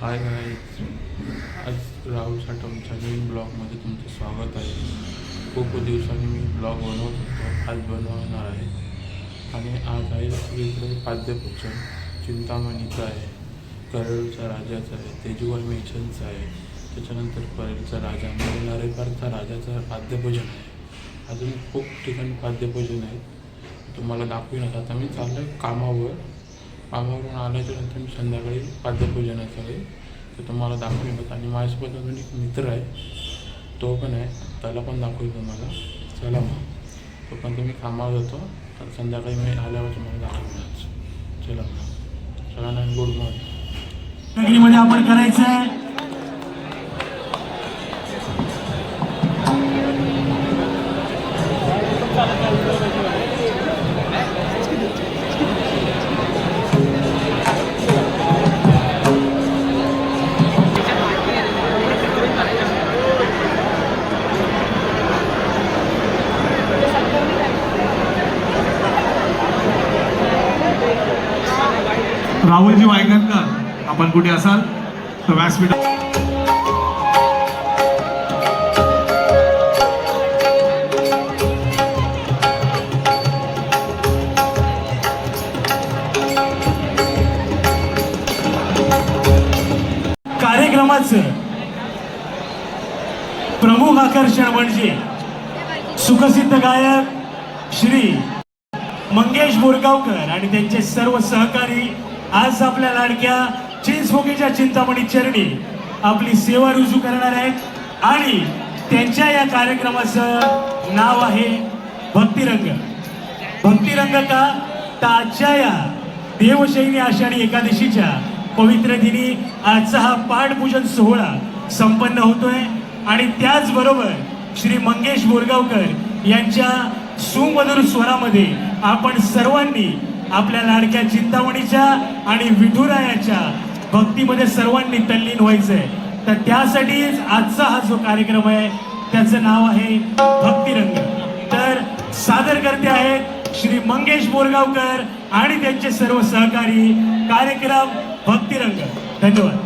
Hi guys, आज राहुल साठमच्या नवीन ब्लॉगमध्ये तुमचं स्वागत आहे. खूप दिवसांनी मी ब्लॉग बनवत होतो, आज बनवणार आहे. आणि आज आहे इकडे पाद्यपूजन चिंतामणीचं आहे, करोडचा राजाचं आहे, तेजुवाल मेचनचं आहे, त्याच्यानंतर परेलचा राजा म्हणजे नारेकरचा राजाचं पाद्यपूजन आहे. अजून खूप ठिकाणी पाद्यपूजन आहेत, तुम्हाला दाखवीन. आता मी चाललो आहे कामावरून आल्याच्या नंतर मी संध्याकाळी पाद्यपूजनाचं आहे तर तुम्हाला दाखवेन. आणि माझ्यासोबत अजून एक मित्र आहे, तो पण आहे, त्याला पण दाखवेल तुम्हाला. चला मग, तो पण तुम्ही कामावर जातो तर संध्याकाळी मी आल्यावर तुम्हाला दाखवेन. चला सगळ्यांना गुड मॉर्निंग. आपण करायचं आहे राहुलजी वायगणकर, आपण कुठे असाल तर व्यासपीठ. कार्यक्रमाचं प्रमुख आकर्षण म्हणजे सुप्रसिद्ध गायक श्री मंगेश बोरगावकर आणि त्यांचे सर्व सहकारी आज आपल्या लाडक्या चिंचपोकीच्या चिंतामणी चरणी आपली सेवा रुजू करणार आहेत. आणि त्यांच्या या कार्यक्रमाचं नाव आहे भक्तिरंग. भक्तिरंग का तर आजच्या या देवशैनी आषाढी एकादशीच्या पवित्र दिनी आजचा हा पाठपूजन सोहळा संपन्न होतोय. आणि त्याचबरोबर श्री मंगेश बोरगावकर यांच्या सुमधुर स्वरामध्ये आपण सर्वांनी आपल्या लाडक्या चिंतामणीच्या आणि विठुरायाच्या भक्तीमध्ये सर्वांनी तल्लीन व्हायचंय. तर त्यासाठीच आजचा हा जो कार्यक्रम आहे त्याचं नाव आहे भक्तिरंग. तर सादर करते आहेत श्री मंगेश बोरगावकर आणि त्यांचे सर्व सहकारी. कार्यक्रम भक्तिरंग. धन्यवाद.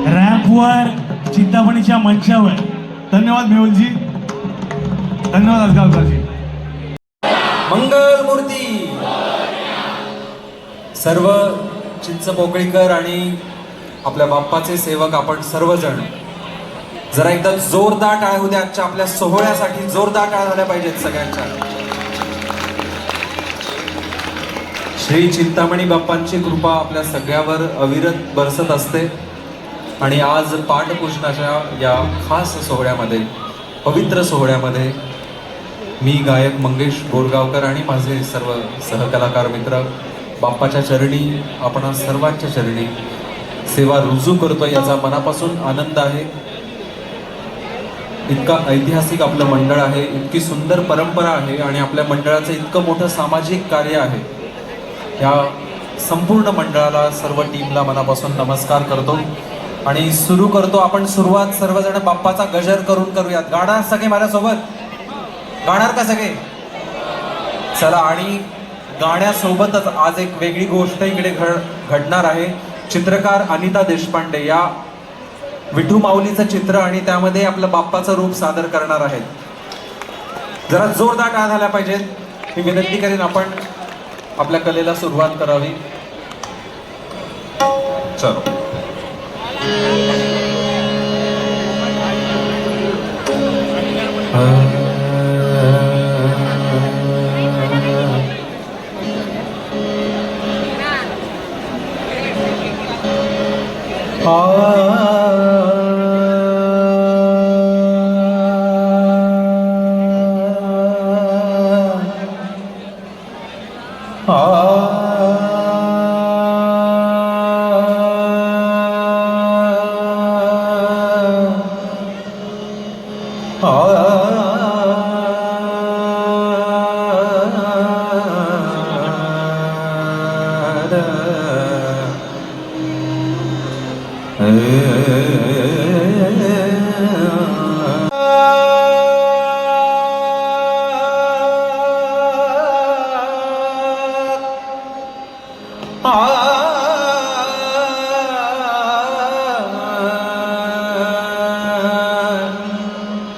रॅपवर चिंतामणीच्या मंचावर. धन्यवाद मेहुलजी, धन्यवाद आजगावकरजी. मंगल मूर्ती. सर्व चिंचपोकळीकर आणि आपल्या बाप्पाचे सेवक आपण सर्वजण जरा एकदा जोरदार टाळ्या होत्या आजच्या आपल्या सोहळ्यासाठी. जोरदार टाळ्या झाल्या पाहिजेत सगळ्यांच्या. श्री चिंतामणी बाप्पांची कृपा आपल्या सगळ्यावर अविरत बरसत असते. आणि आज पाठपूजनाच्या या खास सोहळ्यामध्ये, पवित्र सोहळ्यामध्ये मी गायक मंगेश बोरगावकर आणि माझे सर्व सहकलाकार मित्र बाप्पाच्या चरणी, आपण सर्वांच्या चरणी सेवा रुजू करतोय याचा मनापासून आनंद आहे. इतका ऐतिहासिक आपलं मंडळ आहे, इतकी सुंदर परंपरा आहे आणि आपल्या मंडळाचं इतकं मोठं सामाजिक कार्य आहे. या संपूर्ण मंडळाला, सर्व टीमला मनापासून नमस्कार करतो आणि सुरू करतो. आपण सुरुवात सर्वजण बाप्पाचा गजर करून करूयात. गाणार सगळे माझ्यासोबत? गाणार का सगळे? चला. आणि गाण्यासोबतच आज एक वेगळी गोष्ट इकडे घडणार आहे. चित्रकार अनिता देशपांडे या विठू माऊलीचं चित्र आणि त्यामध्ये आपलं बाप्पाचं रूप सादर करणार आहेत. जरा जोरदार टाळ्या झाल्या पाहिजेत. मी विनंती करेन आपण आपल्या कलेला सुरुवात करावी. चलो.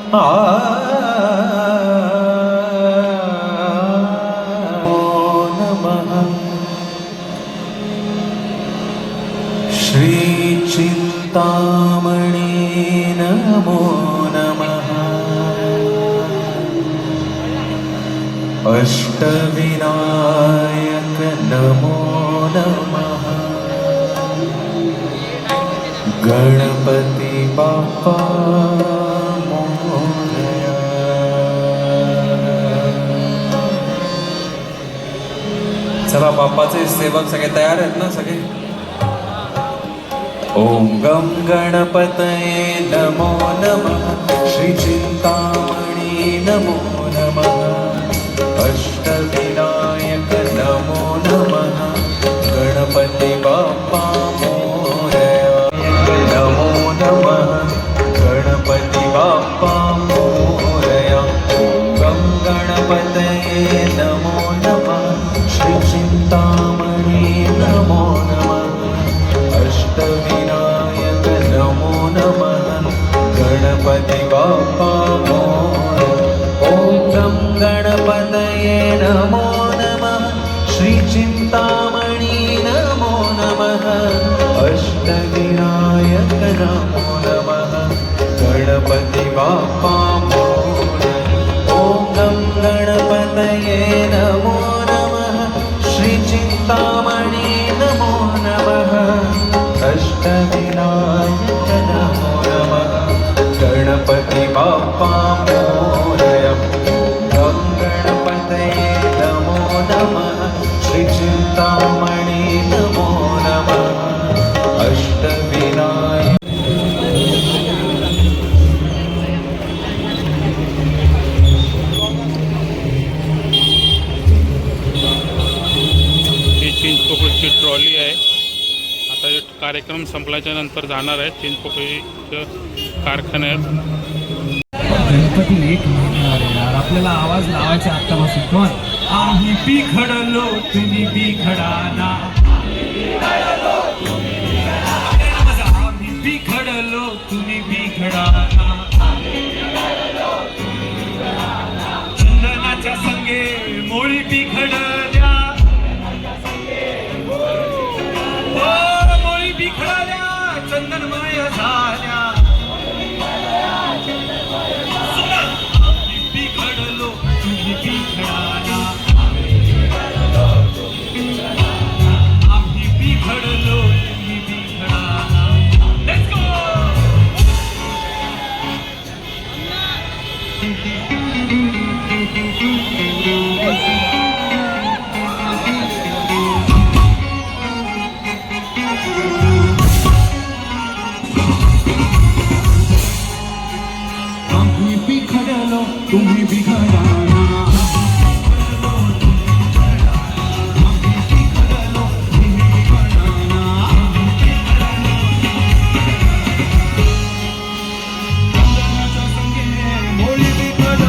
नमः श्री चिंतामणी नमो नमः अष्टविनायक नमो नमः गणपती बाप्पा मोरया। चला बाप्पाचे सेवक सगळे तयार आहेत ना सगळे? ओम गम गणपतये नमो नमः श्री चिंतामणी नमो नमः अष्टविनायक नमो नमः गणपती बाप्पा मोरया। नमो नमः गणपती बाप्पा मोरया। गम गणपतये नमो नमः श्री चिंतामणी नमो नमः अष्टविनायक नमो नमः गणपती बाप्पा मोरया। ओम गम गणपतये नमो नमः श्री चिंतामणी नमो नमः अष्टविनायक नमो नमः गणपती बाप्पा मोरया। ओम गम गणपतये नमो नमः श्री चिंतामणी नमो नमः अष्टविनायक नमो नमः गणपती बाप्पा मोरया। गम गणपतये नमो नमः श्री चिंतामणी नमो नमः अष्टविनायक। ही चिंचपोकळीची ट्रॉली आहे. आता हे कार्यक्रम संपल्याच्या नंतर जाणार आहे चिंचपोकळीच्या कारखान्यात. गणपती एक म्हणणार यार, आपल्याला आवाज लावायचा आत्तापासून. कोण? आम्ही बिघडलो तुम्ही बिघडाना, आम्ही बिघडलो तुम्ही बिघडाना, चंदनाच्या संगे मोळी बिघडल्या, मोळी बिघडल्या चंदनमय झाल्या, आम्ही बिघडलो तुम्ही बिघडाना, आम्ही बिघडलो तुम्ही बिघडाना. Let's go! आम्ही बिघडलो तुम्ही बिघडाना, आम्ही बिघडलो तुम्ही बिघडाना, चंदनाच्या संगे मोळी बिघडल्या, मोळी बिघडल्या, मोळी बिघडल्या.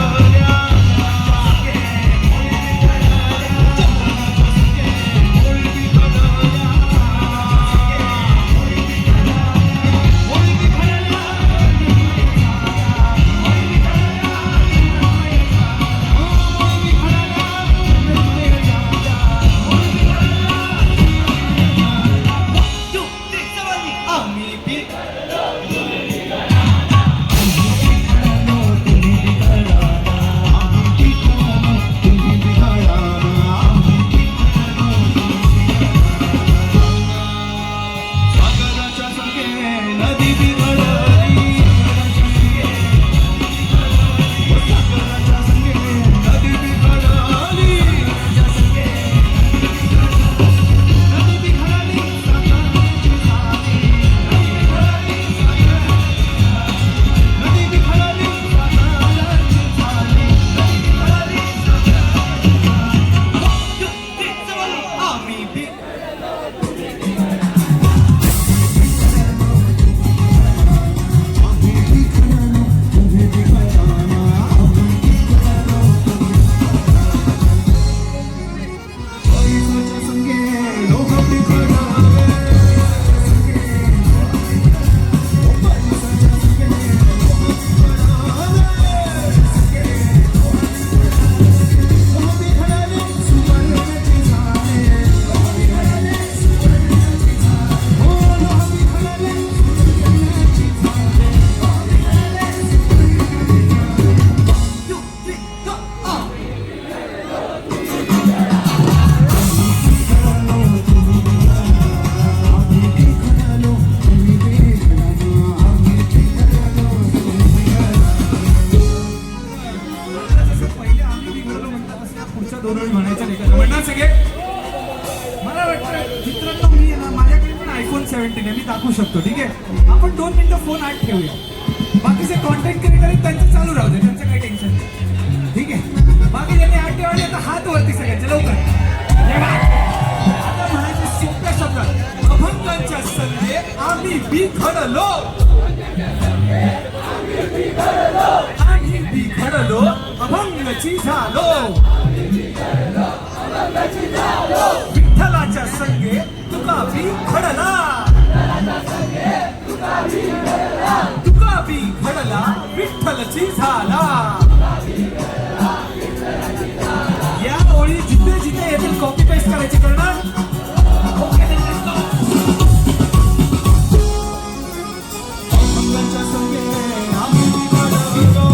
770 मी दाखवू शकतो. ठीक आहे, आपण 2 मिनिटं फोन आत ठेवूया. बाकीचे कॉन्टेंट क्रिएटर आहेत त्यांचं चालू राहू दे, त्यांचं काही टेन्शन नाही. ठीक आहे, बाकी ज्यांनी आत ठेवले आता हात वरती सगळ्यांचे लवकर. आता म्हणायचं सोप्या शब्दात, अभंगांच्या संगे आम्ही बिघडलो, आम्ही बिघडलो, अभंगची झालो, विठ्ठलाच्या संगे तुका बिघडला, तुका बिघडला, विठ्ठलची झाला. या ओळी जिथे जिथे येतील कॉपी पेस्ट करायची करणार. ओके, अभंगाच्या संगे आम्ही बिघडलो,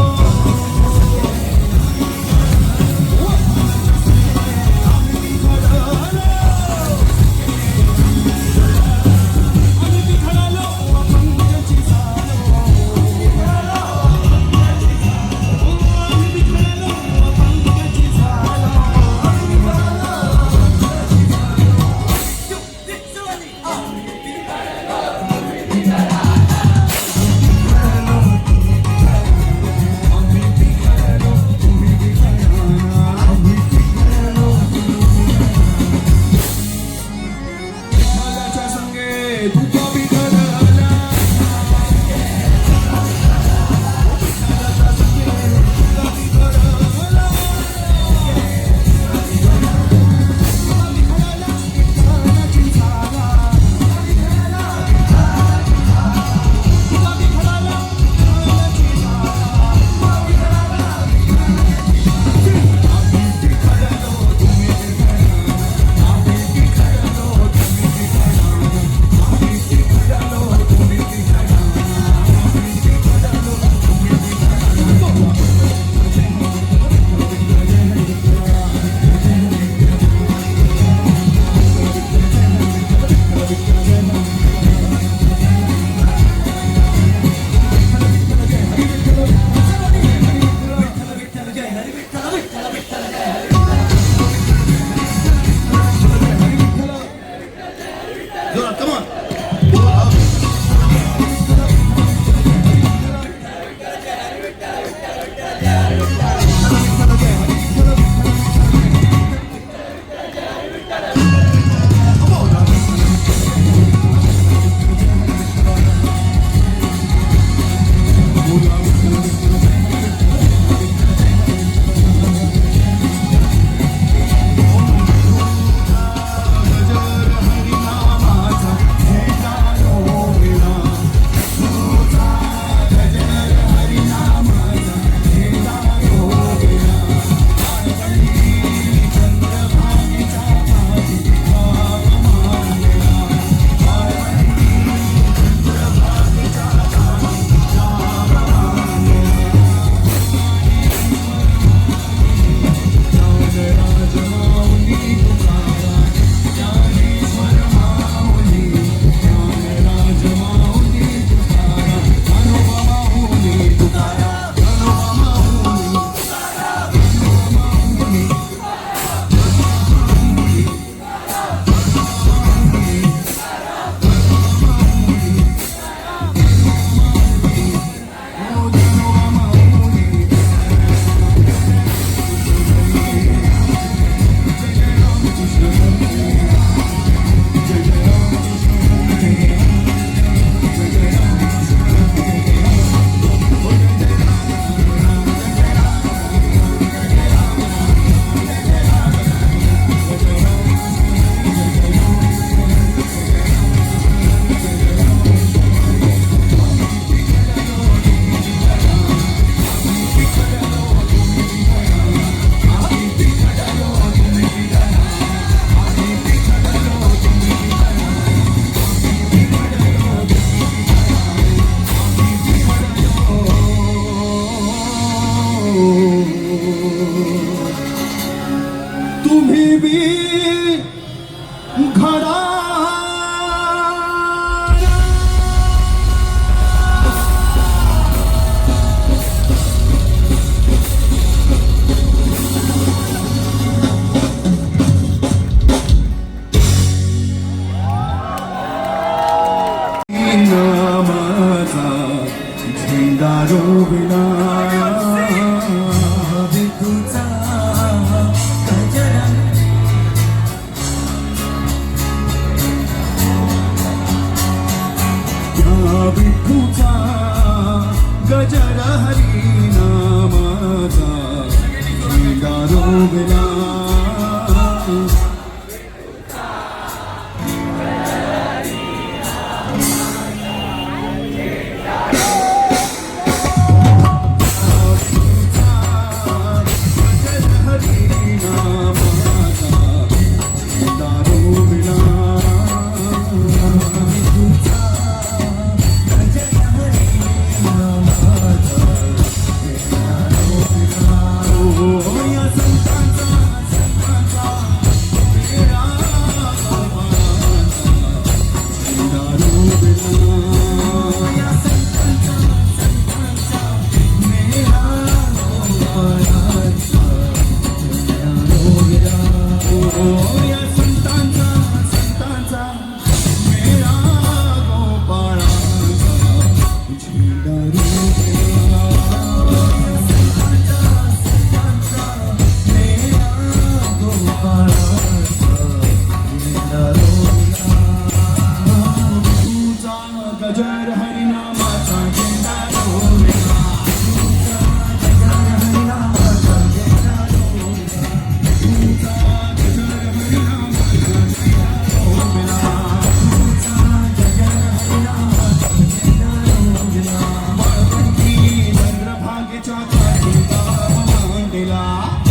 मांडला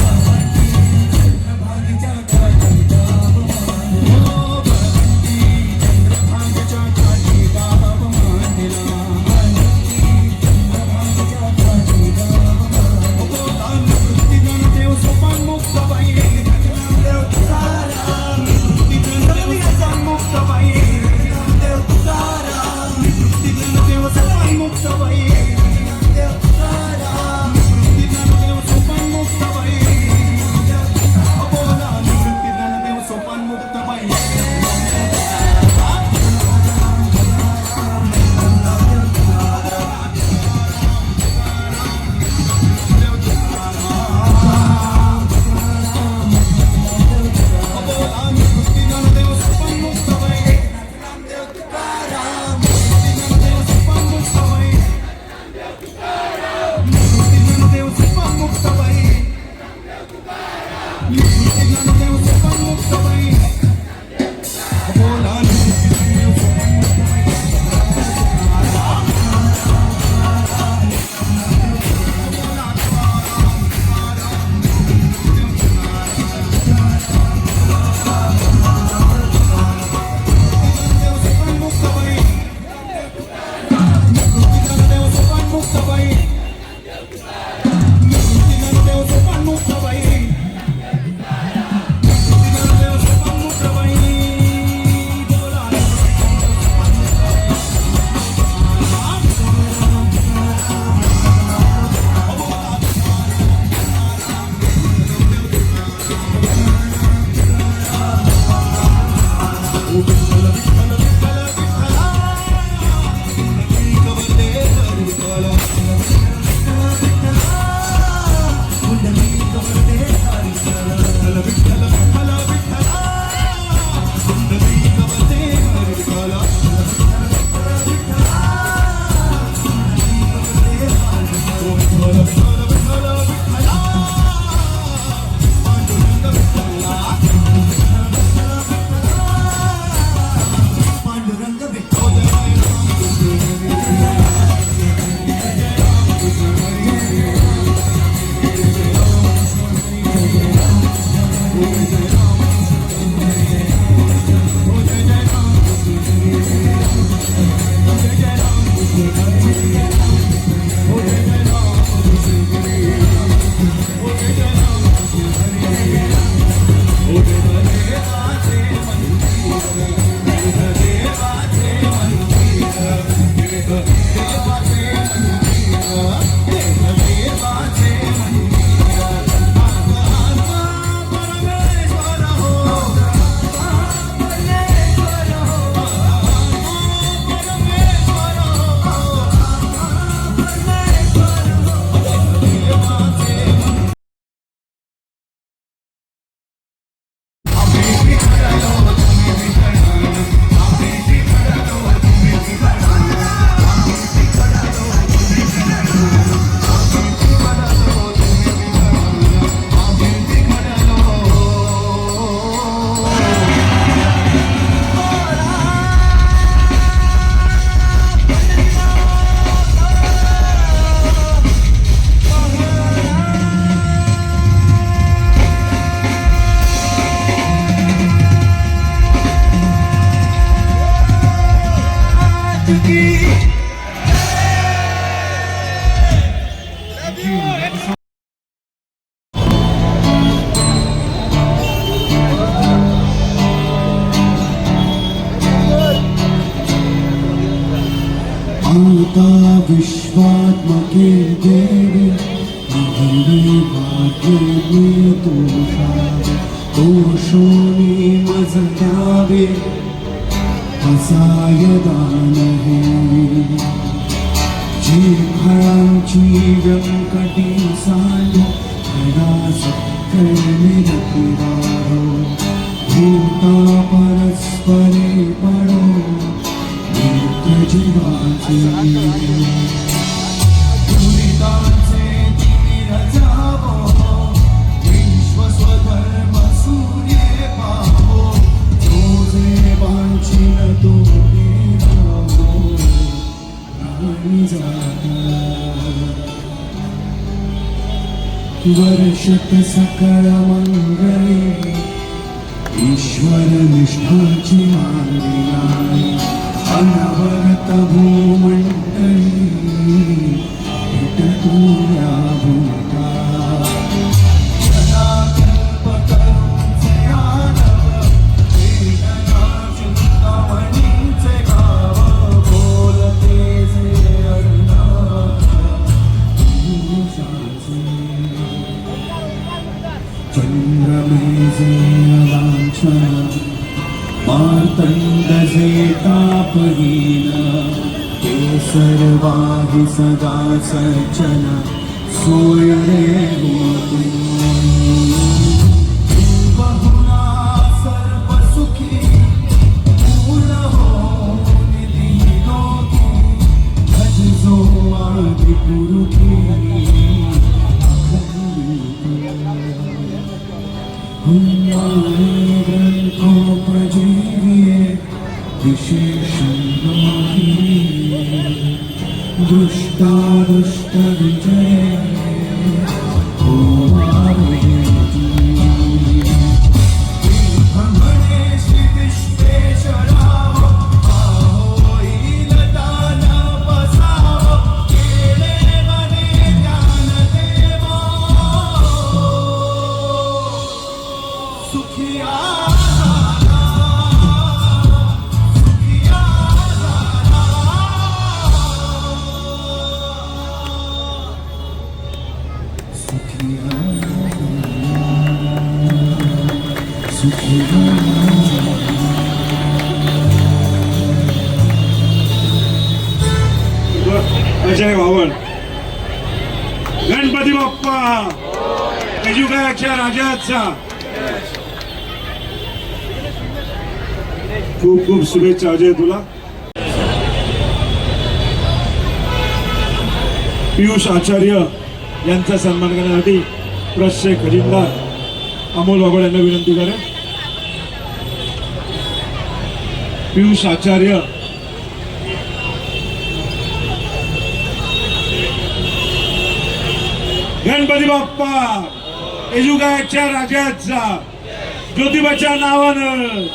चंद्रभागेच्या काठी गाव मांडला चंद्रभागेच्या काठी गाव मांडला चंद्रभागेच्या काठी गाव मांडला निवृत्तीगण देव सोपान मुक्त बाई देव तुकाराम निवृत्तीगण देव सोपान मुक्त बाई देव तुकाराम निवृत्तीगण देव सोपान मुक्त बाई देव तुकाराम निवृत्तीगण देव सोपान मुक्त बाई बोला निवृत्तीगण देव सोपान मुक्त बाई माता विश्वात्मके देवी निधिरे भाग्ये तोषावे तोषोनी मज द्यावे असाय दान हे जी फळांची व्यंकटी साली खडास निरतिवारो भूता परस्परे पडो नित्य जीवाचे दुरितांचे तीर जावो विश्व स्वधर्म सूर्ये पाहो जो जे वांछिन तो देवाहो प्राणी जाता वर्षत सकळ मंगळे ईश्वर निष्ठाची मांदिला अनवरत भूमंडळी भेटतो या भूमिका कल्प करूचे आनव वेदना चिंतामणीचे गाव बोलते जे अर्णव चंद्रमेजे लांछन मार्तंड जे तापहीन केसरवाही सदा सज्जन सोय रे होती बहुना सर्व सुखी पूर्ण हो निधी लोकी भज जो आदि गुरु की ग्रंथोपजीविये विशेष दुष्टादुष्ट विजय श्री विश्वेश्वराव दान बसाव केले मने ध्यान देवा सुखिया अजय वावळ गणपती बाप्पा यजुगाच्या राजाचा खूप खूप शुभेच्छा अजय तुला. पियुष आचार्य यांचा सन्मान करण्यासाठी प्रशय खजिनदार अमोल बाबळ यांना विनंती करेन. पियुष आचार्य गणपती बाप्पा यजुगाच्या राजाचा ज्योतिबाच्या नावानं